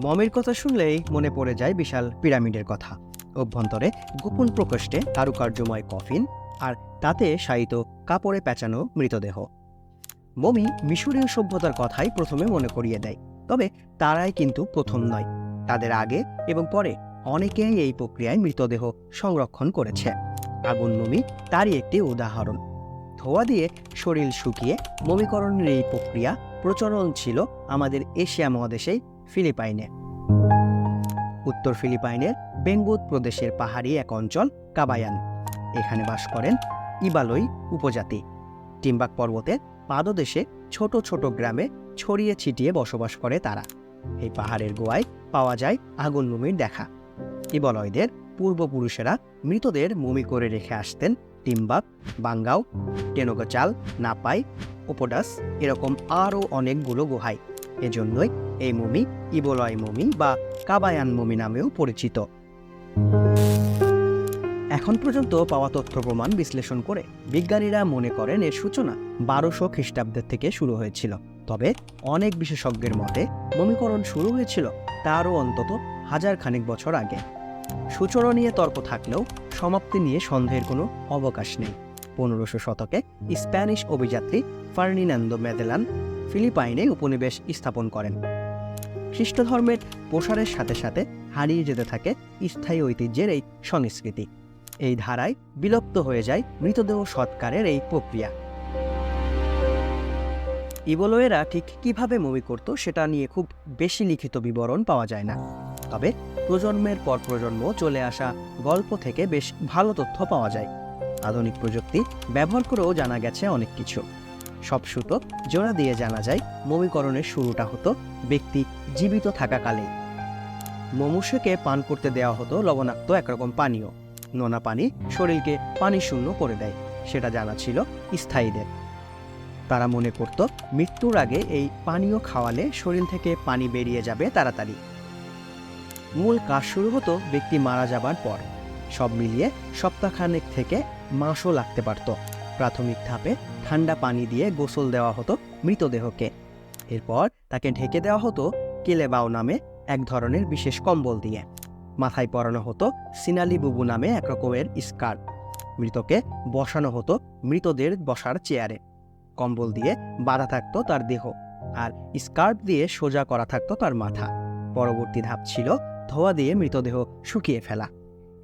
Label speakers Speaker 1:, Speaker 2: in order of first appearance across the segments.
Speaker 1: মমির কথা শুনলেই মনে পড়ে যায় বিশাল পিরামিডের কথা। অভ্যন্তরে গোপন প্রকোষ্ঠে কারুকার্যময় কফিন, আর তাতে শায়িত কাপড়ে পেঁচানো মৃতদেহ। মমি মিশরীয় সভ্যতার কথাই প্রথমে মনে করিয়ে দেয়, তবে তারাই কিন্তু প্রথম নয়। তাদের আগে এবং পরে অনেকেই এই প্রক্রিয়ায় মৃতদেহ সংরক্ষণ করেছে। আগুন মমি তারই একটি উদাহরণ। ধোয়া দিয়ে শরীর শুকিয়ে মমিকরণের এই প্রক্রিয়া প্রচলন ছিল আমাদের এশিয়া মহাদেশেই ফিলিপাইনে। উত্তর ফিলিপাইনের বেঙ্গুত প্রদেশের পাহাড়ি এক অঞ্চল কাবায়ান। এখানে বাস করেন ইবালই উপজাতি। টিম্বাক পর্বতের পাদদেশে ছোট ছোট গ্রামে ছড়িয়ে ছিটিয়ে বসবাস করে তারা। এই পাহাড়ের গোয়ায় পাওয়া যায় আগুন মমির দেখা। ইবলয়দের পূর্বপুরুষেরা মৃতদের মমি করে রেখে আসতেন টিম্বাক, বাঙ্গাও, টেনোগচাল, নাপাই, ওপোডাস এরকম আরও অনেকগুলো গুহায়। এজন্যই এই মমি ইবলয় মমি বা কাবায়ান মমি নামেও পরিচিত। এখন পর্যন্ত পাওয়া তথ্য প্রমাণ বিশ্লেষণ করে বিজ্ঞানীরা মনে করেন এর সূচনা 1200 খ্রিস্টাব্দের থেকে শুরু হয়েছিল। তবে অনেক বিশেষজ্ঞের মতে মমিকরণ শুরু হয়েছিল তারও অন্তত 1000 খানেক বছর আগে। সূচনা নিয়ে তর্ক থাকলেও সমাপ্তি নিয়ে সন্দেহের কোনো অবকাশ নেই। 1500 শতকে স্প্যানিশ অভিযাত্রী ফার্ডিনান্দো ম্যাগেলান ফিলিপাইনে উপনিবেশ স্থাপন করেন। খ্রিস্ট ধর্মের প্রসারের সাথে সাথে হারিয়ে যেতে থাকে স্থায়ী ঐতিহ্যের এই সংস্কৃতি। এই ধারায় বিলুপ্ত হয়ে যায় মৃতদেহ সৎকারের এই প্রক্রিয়া। ইবলয়েরা ঠিক কিভাবে মমি করত সেটা নিয়ে খুব বেশি লিখিত বিবরণ পাওয়া যায় না। তবে প্রজন্মের পর প্রজন্ম চলে আসা গল্প থেকে বেশ ভালো তথ্য পাওয়া যায়। আধুনিক প্রযুক্তি ব্যবহার করেও জানা গেছে অনেক কিছু। সব সুতো জোড়া দিয়ে জানা যায় মমিকরণের শুরুটা হতো ব্যক্তি জীবিত থাকাকালেই। মমুষ্যকে পান করতে দেওয়া হতো লবণাক্ত একরকম পানীয়। নোনা পানি শরীরকে পানি শূন্য করে দেয়, সেটা জানা ছিল স্থায়ীদের। তারা মনে করত মৃত্যুর আগে এই পানীয় খাওয়ালে শরীর থেকে পানি বেরিয়ে যাবে তাড়াতাড়ি। মূল কাজ শুরু হতো ব্যক্তি মারা যাবার পর। সব মিলিয়ে সপ্তাহখানেক থেকে মাসও লাগতে পারত। প্রাথমিক ধাপে ঠান্ডা পানি দিয়ে গোসল দেওয়া হতো মৃতদেহকে। এরপর তাকে ঢেকে দেওয়া হতো কেলেবাও নামে এক ধরনের বিশেষ কম্বল দিয়ে। মাথায় পরানো হতো সিনালি বুবু নামে এক রকমের স্কার্ফ। মৃতকে বসানো হতো মৃতদের বসার চেয়ারে। কম্বল দিয়ে বাঁধা থাকতো তার দেহ, আর স্কার্ফ দিয়ে সোজা করা থাকতো তার মাথা। পরবর্তী ধাপ ছিল ধোয়া দিয়ে মৃতদেহ শুকিয়ে ফেলা।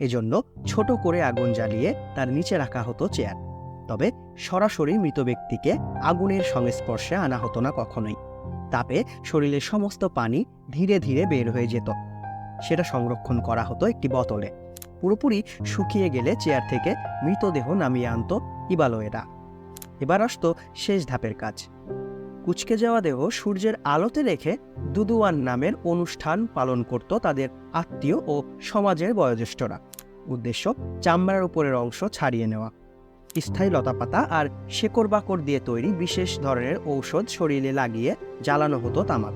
Speaker 1: এজন্য ছোট করে আগুন জ্বালিয়ে তার নিচে রাখা হতো চেয়ার। তবে সরাসরি মৃত ব্যক্তিকে আগুনের সংস্পর্শে আনা হতো না কখনোই। তাপে শরীরের সমস্ত পানি ধীরে ধীরে বের হয়ে যেত। সেটা সংরক্ষণ করা হতো একটি বোতলে। পুরোপুরি শুকিয়ে গেলে চেয়ার থেকে মৃতদেহ নামিয়ে আনত ইবালয়েরা। এবার আসতো শেষ ধাপের কাজ। কুচকে যাওয়া দেহ সূর্যের আলোতে রেখে দুদুয়ান নামের অনুষ্ঠান পালন করত তাদের আত্মীয় ও সমাজের বয়োজ্যেষ্ঠরা। উদ্দেশ্য চামড়ার উপরের অংশ ছাড়িয়ে নেওয়া। স্থায়ী লতাপাতা আর শেকড় বাকড় দিয়ে তৈরি বিশেষ ধরনের ঔষধ শরীরে লাগিয়ে জ্বালানো হতো তামাক।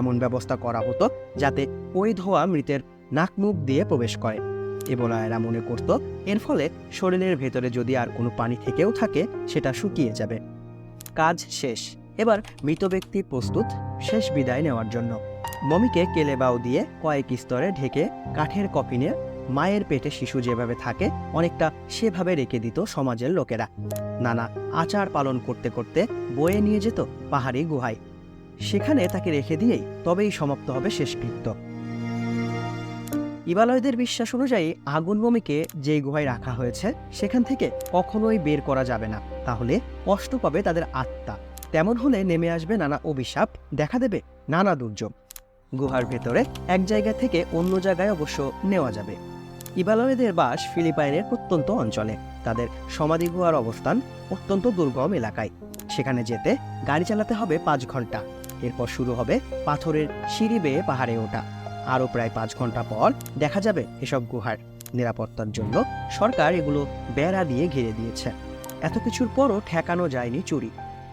Speaker 1: এমন ব্যবস্থা করা হতো যাতে ওই ধোঁয়া মৃতের নাক মুখ দিয়ে প্রবেশ করে। ইবলয়েরা মনে করত এর ফলে শরীরের ভেতরে যদি আর কোনো পানি থেকেও থাকে সেটা শুকিয়ে যাবে। কাজ শেষ। এবার মৃত ব্যক্তি প্রস্তুত শেষ বিদায় নেওয়ার জন্য। মমিকে কেলেবাও দিয়ে কয়েক স্তরে ঢেকে কাঠের কফিনে মায়ের পেটে শিশু যেভাবে থাকে অনেকটা সেভাবে রেখে দিত সমাজের লোকেরা। নানা আচার পালন করতে করতে বয়ে নিয়ে যেত পাহাড়ি গুহায়। সেখানে তাকে রেখে দিয়েই তবেই সমাপ্ত হবে শেষকৃত্য। ইবালয়দের বিশ্বাস অনুযায়ী আগুন মমিকে যে গুহায় রাখা হয়েছে সেখান থেকে কখনোই বের করা যাবে না, তাহলে কষ্ট পাবে তাদের আত্মা। তেমন হলে নেমে আসবে নানা অভিশাপ, দেখা দেবে নানা দুর্যোগ। গুহার ভেতরে এক জায়গা থেকে অন্য জায়গায় অবশ্য নেওয়া যাবে। ইবালয়দের বাস ফিলিপাইনের প্রত্যন্ত অঞ্চলে। তাদের সমাধি গুহার অবস্থান অত্যন্ত দুর্গম এলাকায়। সেখানে যেতে গাড়ি চালাতে হবে 5 ঘন্টা। এরপর শুরু হবে পাথরের সিঁড়ি বেয়ে পাহাড়ে ওঠা। আরও প্রায় 5 ঘন্টা পর দেখা যাবে এসব গুহার। নিরাপত্তার জন্য সরকার এগুলো বেড়া দিয়ে ঘিরে দিয়েছে। এত কিছুর পরও ঠেকানো যায়নি চুরি।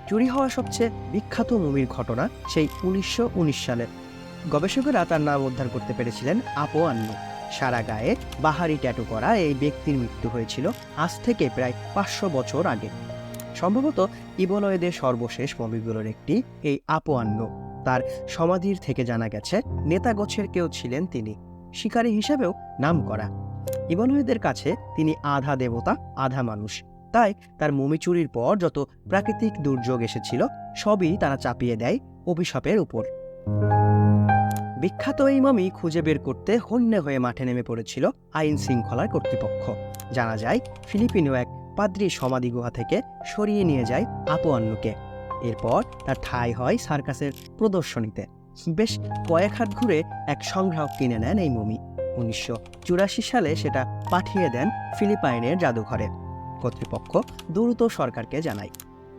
Speaker 1: চুরি হওয়া সবচেয়ে বিখ্যাত মমির ঘটনা সেই 1919 সালের। গবেষকেরা তার নাম উদ্ধার করতে পেরেছিলেন আপো আন্নু। সারা গায়ে বাহারি ট্যাটু করা এই ব্যক্তির মৃত্যু হয়েছিল আজ থেকে প্রায় 500 বছর আগে। সম্ভবত ইবলয়দের সর্বশেষ মমিগুলোর একটি এই আপো আন্নু। তার সমাধির থেকে জানা গেছে নেতা গোছের কেউ ছিলেন তিনি, শিকারী হিসেবেও নামকরা। ইবনদের কাছে তিনি আধা দেবতা আধা মানুষ, তাই তার মমি চুরির পর যত প্রাকৃতিক দুর্যোগ এসেছিল সবই তারা চাপিয়ে দেয় অভিশাপের উপর। বিখ্যাত এই মমি খুঁজে বের করতে হন্যে হয়ে মাঠে নেমে পড়েছিল আইন শৃঙ্খলার কর্তৃপক্ষ। জানা যায় ফিলিপিনো এক পাদ্রী সমাধি গুহা থেকে সরিয়ে নিয়ে যায় আপুয়ান্নুকে। এরপর তার ঠাঁই হয় সার্কাসের প্রদর্শনীতে। বেশ কয়েক হাত ঘুরে এক সংগ্রাহক কিনে নেন এই মমি। 1984 সালে সেটা পাঠিয়ে দেন ফিলিপাইনের জাদুঘরে। কর্তৃপক্ষ দ্রুত সরকারকে জানায়।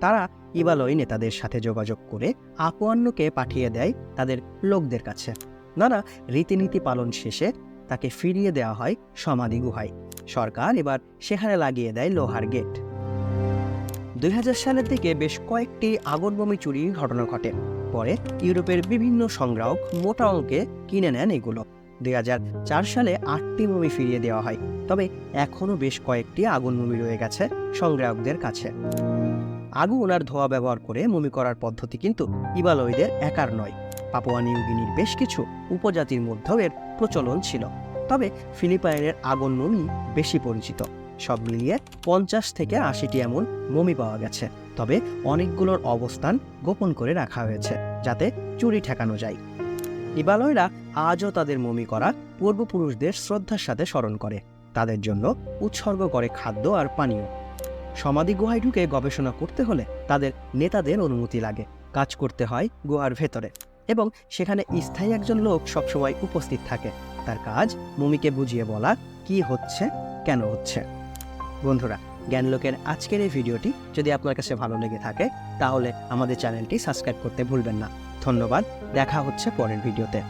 Speaker 1: তারা ইবালয় নেতাদের সাথে যোগাযোগ করে আপুয়ান্নুকে পাঠিয়ে দেয় তাদের লোকদের কাছে। নানা রীতিনীতি পালন শেষে তাকে ফিরিয়ে দেওয়া হয় সমাধি গুহায়। সরকার এবার সেখানে লাগিয়ে দেয় লোহার গেট। 2000 সালের দিকে বেশ কয়েকটি আগুনবমি চুরির ঘটনা ঘটে। পরে ইউরোপের বিভিন্ন সংগ্রাহক মোটা অঙ্কে কিনে নেন এগুলো। 2004 সালে 8টি মমি ফিরিয়ে দেওয়া হয়, তবে এখনও বেশ কয়েকটি আগুন মমি রয়ে গেছে সংগ্রাহকদের কাছে। আগুন আর ধোঁয়া ব্যবহার করে মমি করার পদ্ধতি কিন্তু ইবালয়দের একার নয়। পাপুয়া নিউ গিনির বেশ কিছু উপজাতির মধ্যেও এর প্রচলন ছিল, তবে ফিলিপাইনের আগুন মমি বেশি পরিচিত। সব মিলিয়ে 50 থেকে 80টি এমন মমি পাওয়া গেছে, তবে অনেকগুলোর অবস্থান গোপন করে রাখা হয়েছে যাতে চুরি ঠেকানো যায়। ইবালয়রা আজও তাদের মমি করা পূর্বপুরুষদের শ্রদ্ধার সাথে স্মরণ করে, তাদের জন্য উৎসর্গ করে খাদ্য আর পানীয়। সমাধি গুহায় ঢুকে গবেষণা করতে হলে তাদের নেতাদের অনুমতি লাগে। কাজ করতে হয় গুহার ভেতরে, এবং সেখানে স্থায়ী একজন লোক সবসময় উপস্থিত থাকে। তার কাজ মমিকে বুঝিয়ে বলা কি হচ্ছে, কেন হচ্ছে। বন্ধুরা, জ্ঞানলোকের আজকের এই ভিডিওটি যদি আপনার কাছে ভালো লেগে থাকে তাহলে আমাদের চ্যানেলটি সাবস্ক্রাইব করতে ভুলবেন না। ধন্যবাদ, দেখা হচ্ছে পরের ভিডিওতে।